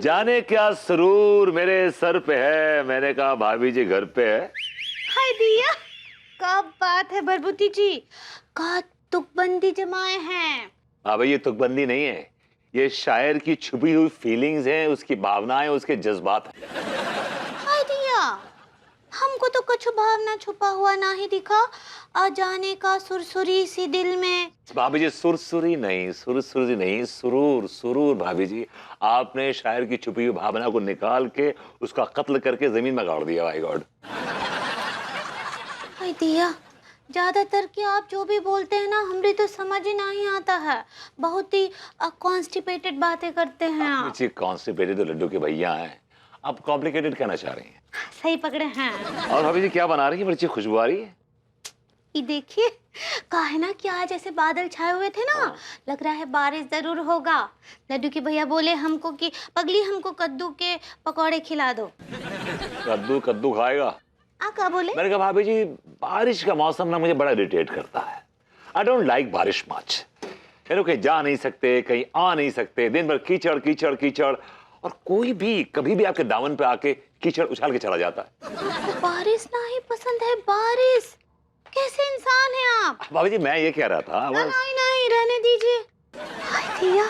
जाने क्या सुरूर मेरे सर पे है। मैंने कहा भाभी जी घर पे है। हाय दिया, कब बात है बरबुती जी का तुकबंदी जमाए हैं। हाँ भाई, ये तुकबंदी नहीं है, ये शायर की छुपी हुई फीलिंग्स हैं, उसकी भावनाएं, उसके जज्बात हैं। हाय दिया, हमको तो कुछ भावना छुपा हुआ ना ही दिखा। आ जाने का सुरसुरी सी दिल में। भाभी जी सुरसुरी नहीं, सुरसुरी नहीं, सुरूर सुरूर। भाभी जी आपने शायर की छुपी हुई भावना को निकाल के उसका कत्ल करके जमीन में गाड़ दिया। My God. हाय दिया, ज्यादातर कि आप जो भी बोलते हैं ना हमरे तो समझ ही नहीं आता है। बहुत ही कॉन्स्टिपेटेड बातें करते हैं आप। कॉन्स्टिपेटेड तो लड्डू के भैया हैं, आप कॉम्प्लिकेटेड कहना चाह रही हैं। सही पकड़े हैं। और भाभी जी क्या बना रही है? बड़ी अच्छी खुशबू आ रही है। ये देखिए, कहा है ना कि आज ऐसे बादल छाए हुए थे ना, लग रहा है बारिश जरूर होगा। लड्डू के भैया बोले हमको कि पगली हमको कद्दू के पकौड़े खिला दो। कद्दू कद्दू खाएगा? क्या बोले? मैंने कहा भाभी जी बारिश का मौसम ना मुझे बड़ा इरिटेट करता है। आई डोंट लाइक बारिश मच। कहीं जा नहीं सकते, कहीं आ नहीं सकते, दिन भर कीचड़ कीचड़ कीचड़, और कोई भी कभी भी आपके दामन पे आके कीचड़ उछाल के चला जाता है। आपको बारिश ना ही पसंद है? बारिश, कैसे इंसान है आप? भाभी जी मैं ये कह रहा था नहीं नहीं रहने दीजिए। हाय दिया,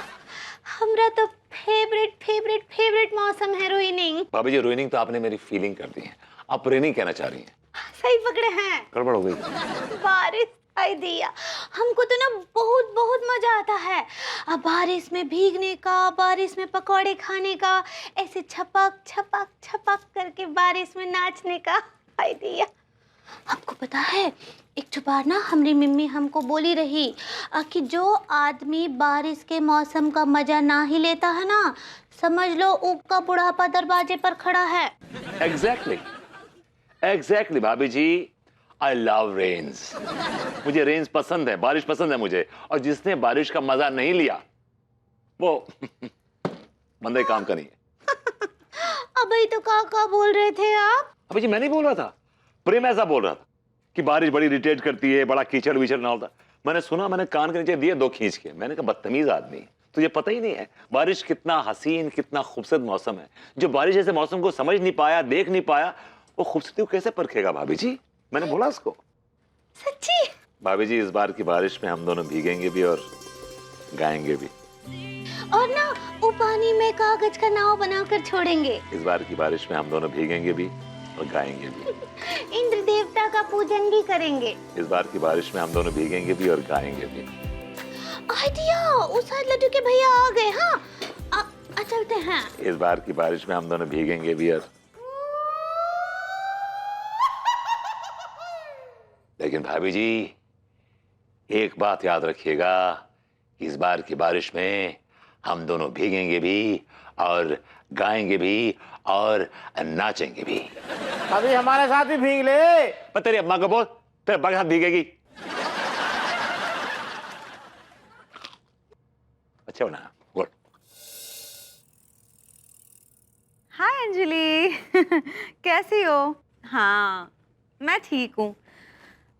हमरा तो फेवरेट फेवरेट फेवरेट मौसम है रोइनिंग। भाभी जी रोइनिंग तो आपने मेरी फीलिंग कर दी है, आप रेनिंग कहना चाह रही हैं। सही पकड़े हैं। गड़बड़ हो गई। बारिश आई दिया, हमको तो ना बहुत बहुत मजा आता है। अब बारिश में भीगने का, बारिश में पकौड़े खाने का, ऐसे छपक छपक छपक करके बारिश में नाचने का। आई दिया, आपको पता है एक बार ना हमारी मम्मी हमको बोली रही कि जो आदमी बारिश के मौसम का मजा ना ही लेता है ना, समझ लो उसका बुढ़ापा दरवाजे पर खड़ा है। एग्जैक्टली एग्जैक्टली भाभी जी, आई लव रेन्स। मुझे रेन्स पसंद है, बारिश पसंद है मुझे, और जिसने बारिश का मजा नहीं लिया वो बंदे काम का नहीं है। अभी तो का बोल रहे थे आप? अभी जी मैं नहीं बोल रहा था, प्रेम ऐसा बोल रहा था कि बारिश बड़ी इरिटेट करती है, बड़ा कीचड़ विचड़ ना होता। मैंने सुना, मैंने कान के नीचे दिए दो खींच के। मैंने कहा बदतमीज आदमी, तुझे पता ही नहीं है बारिश कितना हसीन कितना खूबसूरत मौसम है। जो बारिश जैसे मौसम को समझ नहीं पाया, देख नहीं पाया, वो खूबसूरती को कैसे परखेगा भाभी जी? मैंने बोला उसको। सच्ची? भाभी जी इस बार की बारिश में हम दोनों भीगेंगे भी और गाएंगे भी, और ना वो पानी में कागज का नाव बनाकर छोड़ेंगे। इस बार की बारिश में हम दोनों भीगेंगे भी और गाएंगे भी, इंद्र देवता का पूजन भी करेंगे। इस बार की बारिश में हम दोनों भीगेंगे भी और गाएंगे भी। आइडिया, उस साइड लड्डू के भैया आ गए। हाँ चलते हैं। इस बार की बारिश में हम दोनों भीगेंगे भी और, लेकिन भाभी जी एक बात याद रखिएगा, इस बार की बारिश में हम दोनों भीगेंगे भी और गाएंगे भी और नाचेंगे भी। अभी हमारे साथ भी भीग ले। पर तेरी अम्मा को बोल, तेरे अब्बा के साथ भीगेगी। अच्छा बना, गुड। हाय अंजलि। कैसी हो? हाँ मैं ठीक हूँ,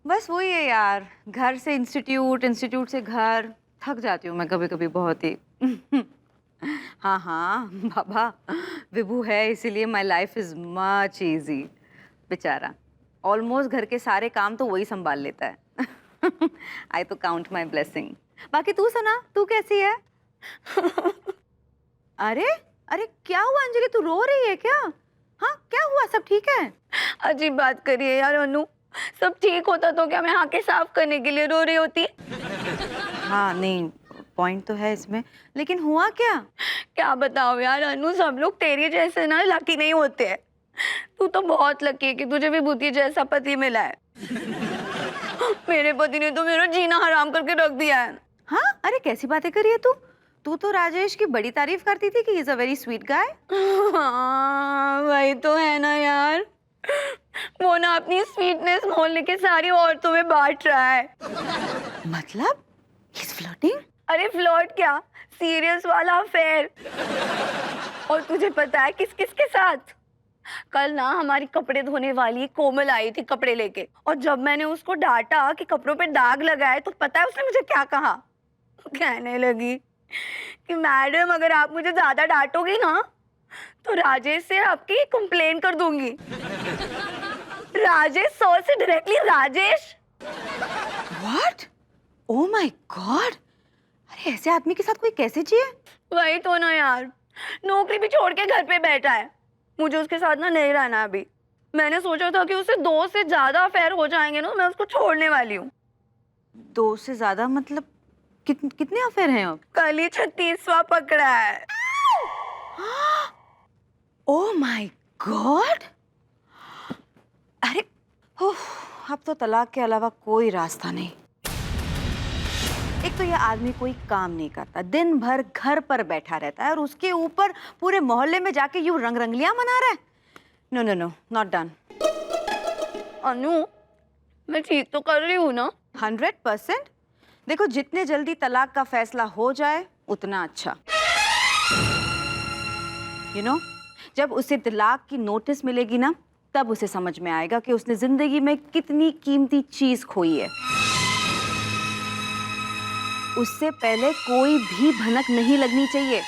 बस वही है यार, घर से इंस्टीट्यूट, इंस्टीट्यूट से घर, थक जाती हूँ मैं कभी कभी बहुत ही। हाँ हाँ बाबा, विभू है इसीलिए my life is much easy. बेचारा ऑलमोस्ट घर के सारे काम तो वही संभाल लेता है। आई तो काउंट माई ब्लेसिंग। बाकी तू सुना, तू कैसी है? अरे अरे क्या हुआ अंजलि, तू रो रही है क्या? हाँ क्या हुआ, सब ठीक है? अजीब बात करिए यार अनु, सब ठीक होता तो क्या मैं आंखें साफ करने के लिए रो रही होती? हाँ नहीं, पॉइंट तो है इसमें, लेकिन हुआ क्या? क्या बताओ यार अनु, सब लोग तेरे जैसे ना लकी नहीं होते हैं। तू तो बहुत लकी है कि तुझे विभूति जैसा पति मिला है। मेरे पति ने तो मेरा जीना हराम करके रख दिया है। हाँ अरे कैसी बातें कर रही है तू? तू तो राजेश की बड़ी तारीफ करती थी कि he is a very sweet guy. हाँ वही तो है ना यार, वो ना अपनी स्वीटनेस मोहल्ले के सारी औरतों में बांट रहा है। मतलब ही इज फ्लर्टिंग? अरे फ्लर्ट क्या, सीरियस वाला अफेयर। और तुझे पता है किस किस के साथ? कल ना हमारी कपड़े धोने वाली कोमल आई थी कपड़े लेके, और जब मैंने उसको डांटा कि कपड़ों पे दाग लगा है, तो पता है उसने मुझे क्या कहा? कहने लगी कि मैडम अगर आप मुझे ज्यादा डांटोगी ना तो राजेश से आपकी कंप्लेन कर दूंगी। राजेश सर से directly Rajesh. What? Oh my God, अरे ऐसे आदमी के साथ कोई कैसे जिए? वही तो ना यार, नौकरी भी छोड़ के घर पे बैठा है। मुझे उसके साथ ना नहीं रहना अभी। मैंने सोचा था कि उससे 2 से ज्यादा अफेयर हो जाएंगे ना, मैं उसको छोड़ने वाली हूँ। 2 से ज्यादा मतलब कितने अफेयर हैं अब? कल ही 36वां पकड़ा है। ओह माय गॉड, अरे ओह, अब तो तलाक के अलावा कोई रास्ता नहीं। एक तो यह आदमी कोई काम नहीं करता, दिन भर घर पर बैठा रहता है और उसके ऊपर पूरे मोहल्ले में जाके यूं रंगलियां मना रहा है। No no no, not done. Anu, मैं ठीक तो कर रही हूँ ना? 100%। देखो, जितने जल्दी तलाक का फैसला हो जाए उतना अच्छा। यू नो, जब उसे तलाक की नोटिस मिलेगी ना, तब उसे समझ में आएगा कि उसने जिंदगी में कितनी कीमती चीज खोई है। उससे पहले कोई भी भनक नहीं लगनी चाहिए।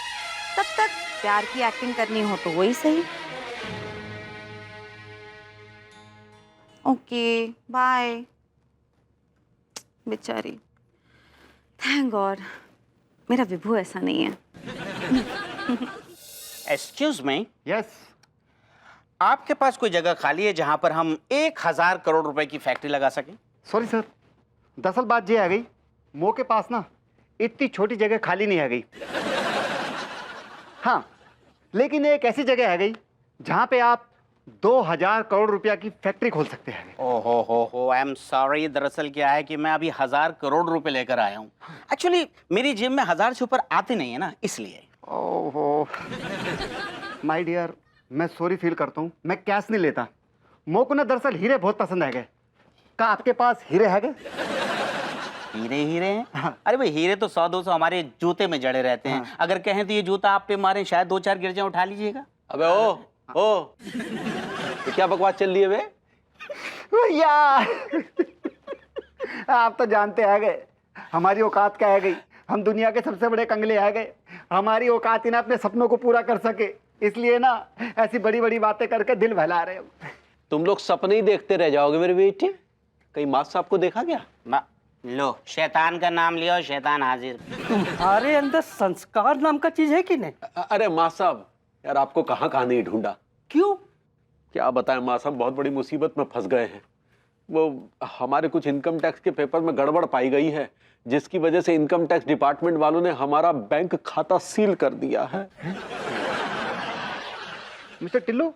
तब तक प्यार की एक्टिंग करनी हो तो वही सही। Okay, bye. बेचारी, थैंक गॉड मेरा विभू ऐसा नहीं है। Excuse me, yes. आपके पास कोई जगह खाली है जहां पर हम 1000 करोड़ रुपए की फैक्ट्री लगा सकें? सॉरी सर, दरअसल बात ये आ गई, मो के पास ना इतनी छोटी जगह खाली नहीं आ गई। हाँ, लेकिन एक ऐसी जगह आ गई जहाँ पे आप 2000 करोड़ रुपया की फैक्ट्री खोल सकते हैं। ओहो, आई एम सॉरी। दरअसल क्या है कि मैं अभी 1000 करोड़ रुपए लेकर आया हूँ। एक्चुअली मेरी जेब में 1000 से ऊपर आते नहीं है ना, इसलिए। ओहो माय डियर, मैं सॉरी फील करता हूँ, मैं कैश नहीं लेता। मो को ना दरअसल हीरे बहुत पसंद है गए। क्या आपके पास हीरे है गए? हीरे हैं? अरे भाई, हीरे तो 100-200 हमारे जूते में जड़े रहते हैं। अगर कहें तो ये जूता आप पे मारे, शायद 2-4 गिरजे उठा लीजिएगा। अबे ओ ये क्या बकवास चल रही है बे? भैया आप तो जानते आ गए हमारी औकात क्या है गई। हम दुनिया के सबसे बड़े कंगले आ गए। हमारी औकात ही ना अपने सपनों को पूरा कर सके, इसलिए ना ऐसी बड़ी बड़ी बातें करके दिल बहला रहे हो। तुम लोग सपने ही देखते रह जाओगे मेरे बेटे। कहीं माँ साहब को देखा क्या? लो, शैतान का नाम लिया और शैतान हाजिर। तुम्हारे अंदर संस्कार नाम का चीज है कि नहीं? अरे माँ साहब, यार आपको कहाँ कहाँ नहीं ढूंढा। क्यों? क्या बताएं माँ साहब, बहुत बड़ी मुसीबत में फंस गए हैं। वो हमारे कुछ इनकम टैक्स के पेपर में गड़बड़ पाई गई है, जिसकी वजह से इनकम टैक्स डिपार्टमेंट वालों ने हमारा बैंक खाता सील कर दिया है। मिस्टर टिल्लू,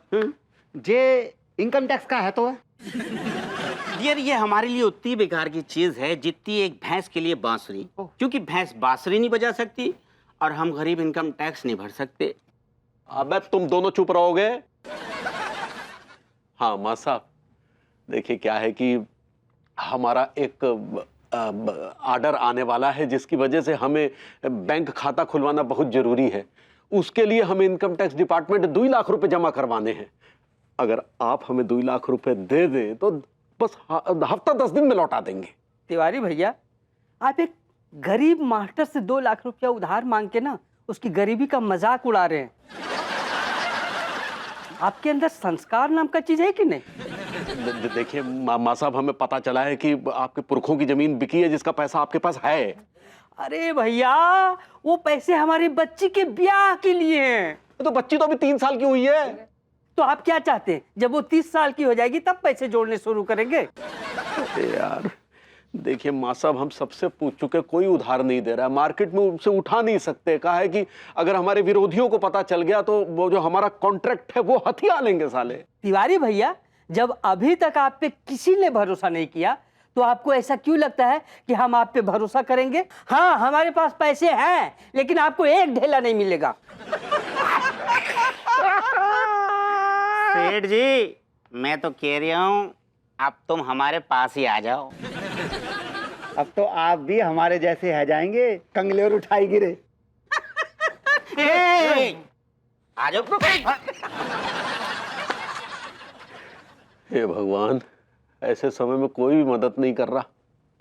जे इनकम टैक्स का है तो है? यार, ये हमारे लिए उतनी बेकार की चीज है जितनी एक भैंस के लिए बांसुरी, क्योंकि भैंस बांसुरी नहीं बजा सकती और हम गरीब इनकम टैक्स नहीं भर सकते। अबे तुम दोनों चुप रहोगे? हाँ माँ साहब, देखिए क्या है कि हमारा एक ऑर्डर आने वाला है, जिसकी वजह से हमें बैंक खाता खुलवाना बहुत जरूरी है। उसके लिए हमें इनकम टैक्स डिपार्टमेंट 2 लाख रुपए जमा करवाने हैं। अगर आप हमें 2 लाख रुपए दे दें तो बस हफ्ता 10 दिन में लौटा देंगे। तिवारी भैया, आप एक गरीब मास्टर से 2 लाख रुपया उधार मांग के ना उसकी गरीबी का मजाक उड़ा रहे हैं। आपके अंदर संस्कार नाम का चीज है कि नहीं? देखिए माँ साहब, हमें पता चला है कि आपके पुरखों की जमीन बिकी है, जिसका पैसा आपके पास है। अरे भैया, वो पैसे हमारी बच्ची के ब्याह के लिए हैं। तो बच्ची तो अभी 3 साल की हुई है। तो आप क्या चाहते हैं, जब वो 30 साल की हो जाएगी तब पैसे जोड़ने शुरू करेंगे? अरे यार देखिए माँ साहब, हम सबसे पूछ चुके, कोई उधार नहीं दे रहा है। मार्केट में उनसे उठा नहीं सकते। कहा है कि अगर हमारे विरोधियों को पता चल गया तो वो जो हमारा कॉन्ट्रैक्ट है वो हथिया लेंगे साले। तिवारी भैया, जब अभी तक आप पे किसी ने भरोसा नहीं किया तो आपको ऐसा क्यों लगता है कि हम आप पे भरोसा करेंगे? हाँ, हमारे पास पैसे हैं, लेकिन आपको एक ढेला नहीं मिलेगा। सेठ जी, मैं तो कह रहा हूँ अब तुम हमारे पास ही आ जाओ। अब तो आप भी हमारे जैसे है जाएंगे, कंगले और उठाई गिरे। आ जाओ। हे भगवान, ऐसे समय में कोई भी मदद नहीं कर रहा।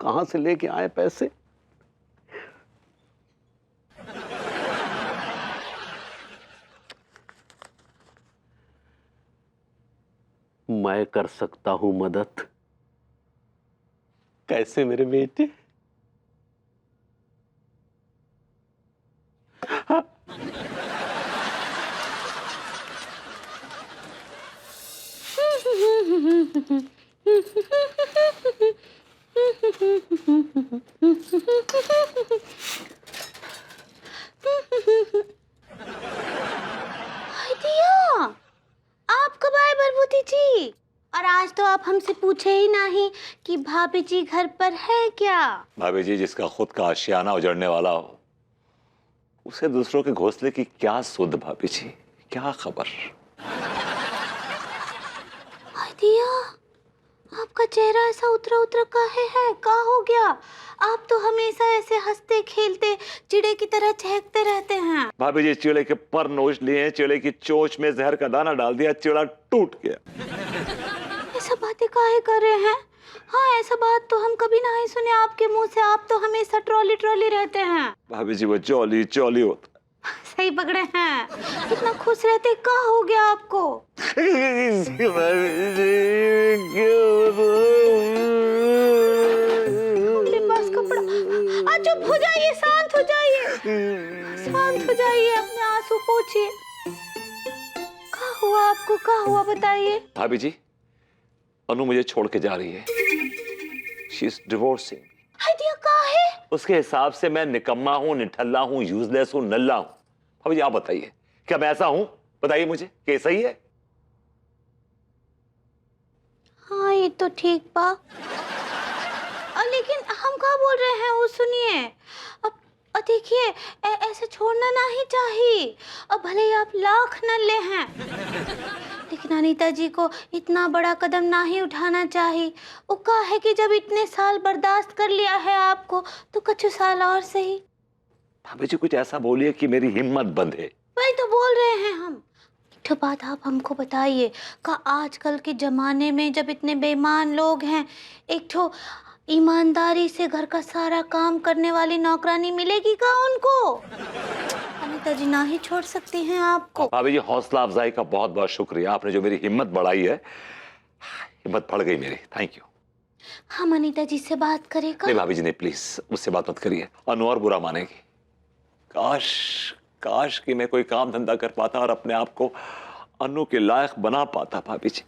कहां से लेके आए पैसे? मैं कर सकता हूं मदद। कैसे मेरे बेटे? हाय दिया, आप कब आए भरभूति जी? और आज तो आप हमसे पूछे ही नहीं कि भाभी जी घर पर है क्या? भाभी जी, जिसका खुद का आशियाना उजड़ने वाला हो उसे दूसरों के घोंसले की क्या सुध भाभी जी, क्या खबर। हाय दिया, आपका चेहरा ऐसा उतरा उतरा काहे है? का हो गया? आप तो हमेशा ऐसे हंसते खेलते चिड़े की तरह चहकते रहते हैं। भाभी जी, चिड़े के पर नोच लिए, चिड़े की चोंच में जहर का दाना डाल दिया, चिड़ा टूट गया। ऐसा बातें काहे कर रहे हैं? हाँ, ऐसा बात तो हम कभी नहीं सुने आपके मुंह से। आप तो हमेशा ट्रॉली ट्रॉली रहते हैं। भाभी जी, वो चौली चौली होता। सही पकड़े हैं। कितना खुश रहते, का हो गया आपको? मेरे पास कपड़ा। आज चुप हो जाइए, शांत हो जाइए, शांत हो जाइए, अपने आंसू पोंछिए। का हुआ आपको, का हुआ बताइए। भाभी जी, अनु मुझे छोड़ के जा रही है। She is divorcing. हाय दिया, का है? उसके हिसाब से मैं निकम्मा हूं, निठल्ला हूं, यूजलेस हूं, नल्ला हूं। भाभी जी, आप बताइए, क्या मैं ऐसा हूं? बताइए मुझे, क्या सही है? हाँ, ये तो ठीक बा। लेकिन हम क्या बोल रहे हैं वो सुनिए। अब देखिए, ऐसे छोड़ना नहीं चाहिए। अब भले ही आप लाख नल्ले हैं, लेकिन अनीता जी को इतना बड़ा कदम नहीं उठाना चाहिए। वो कहा है कि जब इतने साल बर्दाश्त कर लिया है आपको, तो कुछ साल और सही। भाभी जी, कुछ ऐसा बोलिए कि मेरी हिम्मत बंधे। वही तो बोल रहे हैं हम। एक बात आप हमको बताइए, का आजकल के जमाने में जब इतने बेईमान लोग हैं, एक ठो ईमानदारी से घर का सारा काम करने वाली नौकरानी मिलेगी का उनको? अनीता जी ना ही छोड़ सकती हैं आपको। भाभी जी, हौसला अफजाई का बहुत बहुत शुक्रिया। आपने जो मेरी हिम्मत बढ़ाई है, हिम्मत बढ़ गई मेरी। Thank you. हम अनीता जी से बात करेगा? नहीं भाभी जी, नहीं, प्लीज मुझसे बात मत करिए। अनु और बुरा मानेगी। काश काश कि मैं कोई काम धंधा कर पाता और अपने आप को अनु के लायक बना पाता। भाभी जी,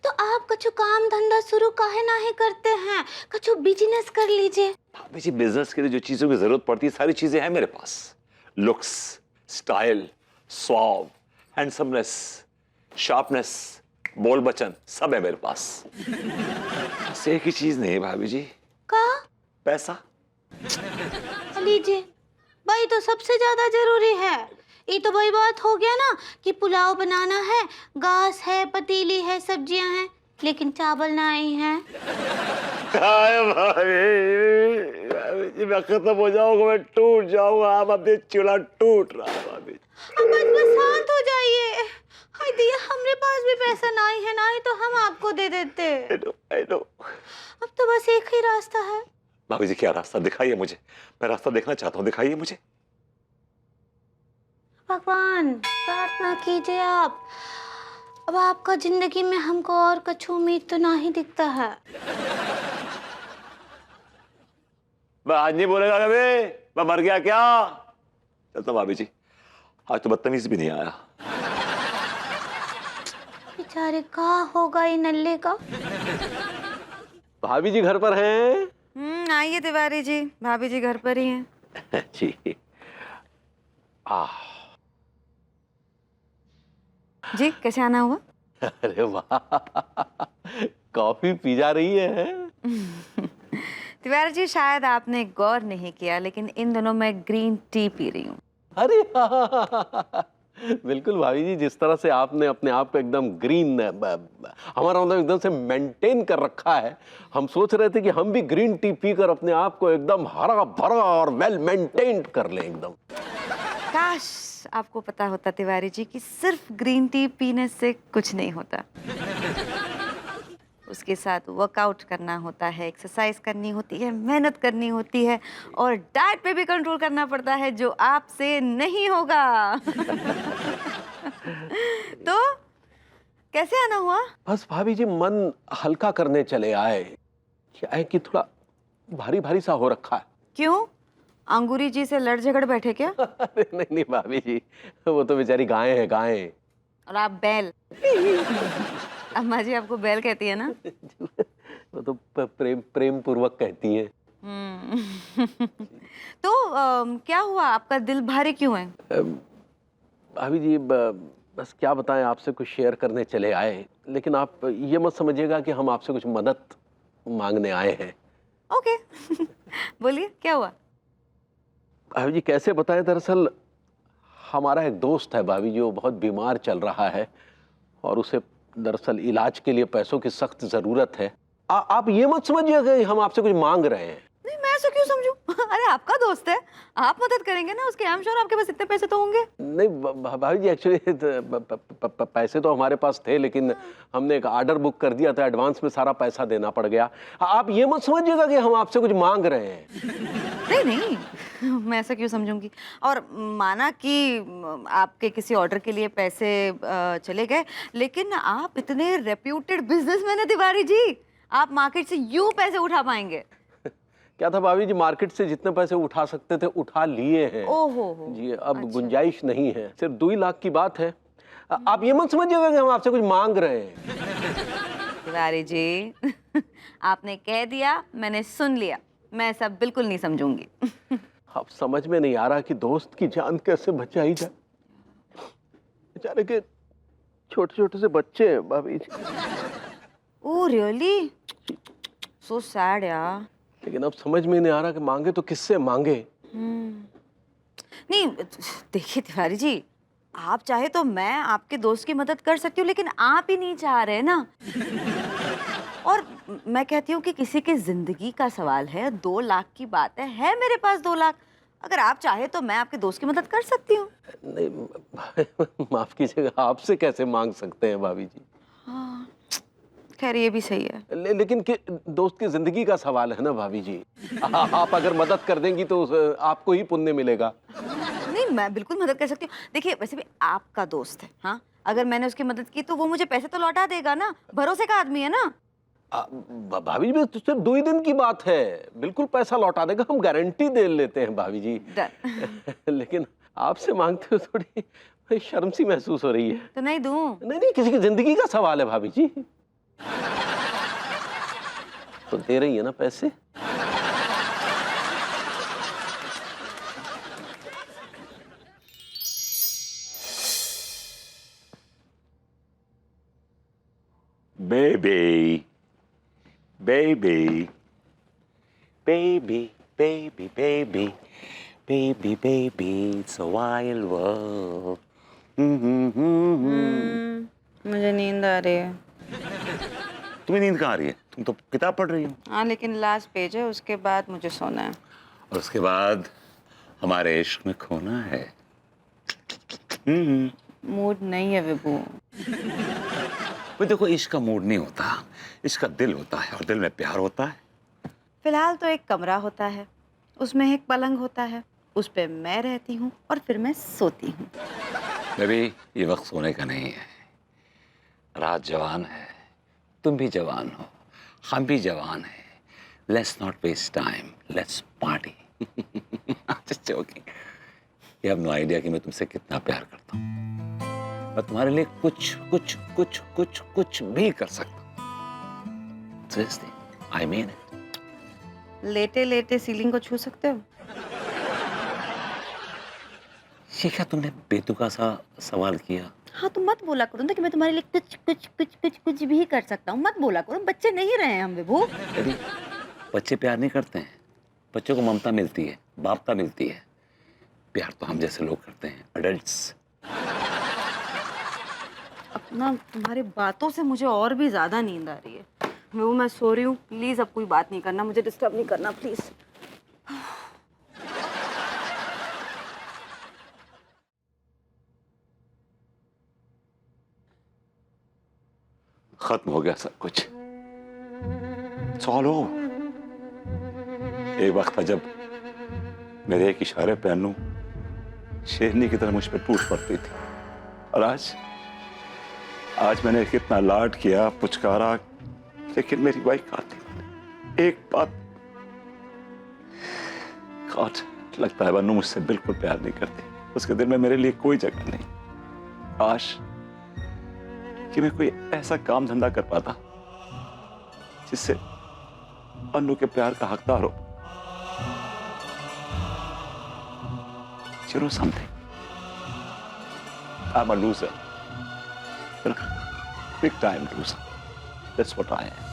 तो आप कुछ काम धंधा शुरू काहे नहीं करते हैं? कुछ बिजनेस कर लीजिए। भाभी जी, बिजनेस के लिए जो चीजों की जरूरत पड़ती है, सारी चीजें हैं मेरे पास। Looks, style, swag, handsomeness, sharpness, बोल बचन, सब है मेरे पास। बस एक ही चीज नहीं है भाभी जी। का? पैसा। लीजिए, भाई तो सबसे ज्यादा जरूरी है। ये तो वही बात हो गया ना कि पुलाव बनाना है, गैस है, पतीली है, सब्जियां हैं, लेकिन चावल नहीं है। मैं खत्म हो जाऊंगा, मैं टूट जाऊंगा। आप अपने चूल्हा टूट रहा है भाभी। अब बस शांत हो जाइए। हाय दिया, हमरे पास भी पैसा नहीं है, नहीं तो हम आपको दे देते। I know. अब तो बस एक ही रास्ता है। भाभी जी, क्या रास्ता? दिखाइए मुझे, मैं रास्ता देखना चाहता हूँ, दिखाइए मुझे। भगवान, प्रार्थना कीजिए आप। अब आपका जिंदगी में हमको और कुछ उम्मीद तो नहीं दिखता है। मैं आज नहीं बोलेगा कभी, मैं मर गया क्या? चलता भाभी जी, आज तो बदतमीज भी नहीं आया। बेचारे का होगा ये नल्ले का। भाभी जी घर पर हैं? आइए तिवारी जी, भाभी जी घर पर ही हैं। जी। जी, कैसे आना हुआ? अरे वाह, कॉफी पी जा रही है। तिवारी जी, शायद आपने गौर नहीं किया, लेकिन इन दिनों मैं ग्रीन टी पी रही हूँ। अरे बिल्कुल भाभी जी, जिस तरह से आपने अपने आप को एकदम ग्रीन, हमारा मतलब एकदम से मेंटेन कर रखा है, हम सोच रहे थे कि हम भी ग्रीन टी पीकर अपने आप को एकदम हरा भरा और वेल मेंटेन्ड कर लें एकदम। काश आपको पता होता तिवारी जी कि सिर्फ ग्रीन टी पीने से कुछ नहीं होता। उसके साथ वर्कआउट करना होता है, एक्सरसाइज करनी होती है, मेहनत करनी होती है और डाइट पे भी कंट्रोल करना पड़ता है, जो आपसे नहीं होगा। तो कैसे आना हुआ? बस भाभी जी मन हल्का करने चले आए। क्या है कि थोड़ा भारी भारी सा हो रखा है। क्यों? अंगूरी जी से लड़ झगड़ बैठे क्या? अरे नहीं नहीं भाभी जी, वो तो बेचारी गायें हैं गायें। और आप बैल। अम्मा जी आपको बैल कहती है ना? वो तो प्रेम प्रेम पूर्वक कहती हैं। तो क्या हुआ, आपका दिल भारी क्यों है? भाभी जी बस क्या बताएं, आपसे कुछ शेयर करने चले आए, लेकिन आप ये मत समझिएगा कि हम आपसे कुछ मदद मांगने आए हैं। ओके। बोलिए क्या हुआ? भाभी जी कैसे बताएं, दरअसल हमारा एक दोस्त है भाभी जी, वो बहुत बीमार चल रहा है और उसे दरअसल इलाज के लिए पैसों की सख्त जरूरत है। आप ये मत समझिएगा कि हम आपसे कुछ मांग रहे हैं। नहीं, मैं ऐसा क्यों समझूं? अरे आपका दोस्त है, आप मदद करेंगे ना उसके। आई एम श्योर आपके पास इतने पैसे तो होंगे। नहीं भाभी जी, एक्चुअली पैसे तो हमारे पास थे, लेकिन हमने एक ऑर्डर बुक कर दिया था, एडवांस में सारा पैसा देना पड़ गया। आप ये मत समझिएगा कि हम आपसे कुछ मांग रहे हैं। नहीं, मैं ऐसा क्यों समझूंगी। और माना कि आपके किसी ऑर्डर के लिए पैसे चले गए, लेकिन आप इतने रेप्यूटेड बिजनेसमैन है तिवारी जी, आप मार्केट से यूं पैसे उठा पाएंगे? क्या था भाभी जी, मार्केट से जितने पैसे उठा सकते थे उठा लिए हैं। ओहो जी अब गुंजाइश नहीं है, सिर्फ 2 लाख की बात है। आप ये मत समझिएगा कि हम आपसे कुछ मांग रहे हैं। तिवारी जी, आपने कह दिया, मैंने सुन लिया, मैं ऐसा बिल्कुल नहीं समझूंगी। अब समझ में नहीं आ रहा कि दोस्त की जान कैसे बचाई जाए। बेचारे के छोटे छोटे से बच्चे हैं भाभी जी। Oh really? सो सैड यार। लेकिन अब समझ में नहीं आ रहा कि मांगे तो किससे मांगे। नहीं देखिए तिवारी जी, आप चाहे तो मैं आपके दोस्त की मदद कर सकती हूँ, लेकिन आप ही नहीं चाह रहे ना। और मैं कहती हूँ कि किसी की जिंदगी का सवाल है, 2 लाख की बात है मेरे पास 2 लाख। अगर आप चाहे तो मैं आपके दोस्त की मदद कर सकती हूँ। नहीं माफ कीजिएगा, आपसे कैसे मांग सकते हैं भाभी जी। हाँ खैर ये भी सही है। लेकिन दोस्त की जिंदगी का सवाल है ना भाभी जी। आप अगर मदद कर देंगी तो आपको ही पुण्य मिलेगा। नहीं मैं बिल्कुल मदद कर सकती हूँ। देखिए वैसे भी आपका दोस्त है, हाँ अगर मैंने उसकी मदद की तो वो मुझे पैसे तो लौटा देगा ना, भरोसे का आदमी है ना। भाभी जी तो सिर्फ 2 ही दिन की बात है, बिल्कुल पैसा लौटा देगा, हम गारंटी दे लेते हैं भाभी जी। लेकिन आपसे मांगते हुए थोड़ी शर्म सी महसूस हो रही है। तो नहीं दूं? नहीं किसी की जिंदगी का सवाल है भाभी जी। तो दे रही है ना पैसे। Baby, baby, baby, baby, baby, baby, baby, it's a wild world. मुझे नींद आ रही है। तुम्हें नींद कहाँ आ रही है? तुम तो किताब पढ़ रही हो। हाँ लेकिन लास्ट पेज है, उसके बाद मुझे सोना है। और उसके बाद हमारे इश्क में खोना है। मूड नहीं है विभू। भाई देखो, इश्क का मूड नहीं होता, इश्क का दिल होता है, और दिल में प्यार होता है। फिलहाल तो एक कमरा होता है, उसमें एक पलंग होता है, उस पे मैं रहती हूँ और फिर मैं सोती हूँ। बेबी ये वक्त सोने का नहीं है, रात जवान है, तुम भी जवान हो, हम भी जवान हैं। Let's not waste time, let's party. Just joking. You have no idea कि मैं तुमसे कितना प्यार करता हूँ। मैं तुम्हारे लिए कुछ कुछ कुछ कुछ कुछ भी कर सकता हूँ। Seriously, I mean it. लेटे लेटे सीलिंग को छू सकते हो? ये क्या तुमने बेतुका सा सवाल किया? हाँ तो मत बोला करो ना कि मैं तुम्हारे लिए कुछ कुछ कुछ कुछ कुछ भी कर सकता हूँ। मत बोला करो, बच्चे नहीं रहे हैं हम विभू। अरे बच्चे प्यार नहीं करते हैं, बच्चों को ममता मिलती है, बापता मिलती है। प्यार तो हम जैसे लोग करते हैं, अडल्ट्स। अपना तुम्हारी बातों से मुझे और भी ज्यादा नींद आ रही है। विभू मैं सो रही हूँ, प्लीज अब कोई बात नहीं करना, मुझे डिस्टर्ब नहीं करना प्लीज। खत्म हो गया सब कुछ, सॉल्व हो। एक वक्त था जब मेरे एक इशारे पे अन्नू शेरनी की तरह मुझ पर टूट पड़ती थी, और आज आज मैंने कितना लाड किया, पुचकारा, लेकिन मेरी वाइफ आती एक बात। गॉड, लगता है वन्नू मुझसे बिल्कुल प्यार नहीं करती। उसके दिल में मेरे लिए कोई जगह नहीं। काश कि मैं कोई ऐसा काम धंधा कर पाता जिससे अन्नू के प्यार का हकदार हो। You know something? I'm a loser. You know, big time loser. That's what I am.